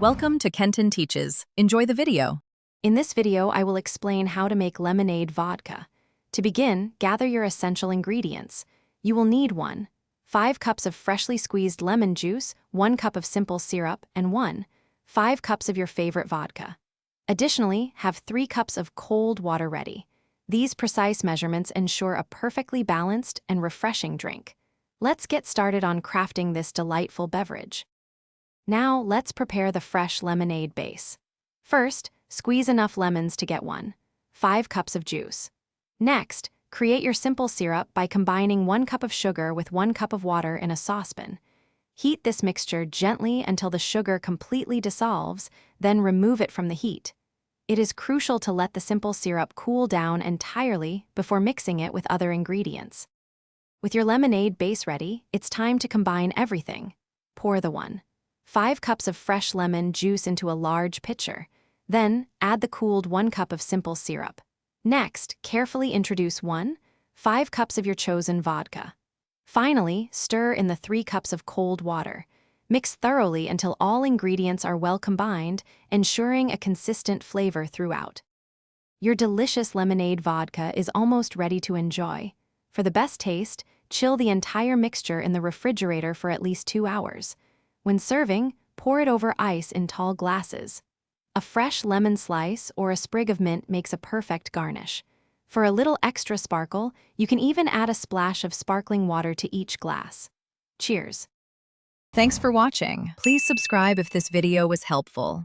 Welcome to Kenton Teaches. Enjoy the video. In this video, I will explain how to make lemonade vodka. To begin, gather your essential ingredients. You will need 5 cups of freshly squeezed lemon juice, 1 cup of simple syrup, and 5 cups of your favorite vodka. Additionally, have 3 cups of cold water ready. These precise measurements ensure a perfectly balanced and refreshing drink. Let's get started on crafting this delightful beverage. Now, let's prepare the fresh lemonade base. First, squeeze enough lemons to get 5 cups of juice. Next, create your simple syrup by combining 1 cup of sugar with 1 cup of water in a saucepan. Heat this mixture gently until the sugar completely dissolves, then remove it from the heat. It is crucial to let the simple syrup cool down entirely before mixing it with other ingredients. With your lemonade base ready, it's time to combine everything. Pour the 5 cups of fresh lemon juice into a large pitcher. Then, add the cooled 1 cup of simple syrup. Next, carefully introduce 5 cups of your chosen vodka. Finally, stir in the 3 cups of cold water. Mix thoroughly until all ingredients are well combined, ensuring a consistent flavor throughout. Your delicious lemonade vodka is almost ready to enjoy. For the best taste, chill the entire mixture in the refrigerator for at least 2 hours. When serving, pour it over ice in tall glasses. A fresh lemon slice or a sprig of mint makes a perfect garnish. For a little extra sparkle, you can even add a splash of sparkling water to each glass. Cheers! Thanks for watching. Please subscribe if this video was helpful.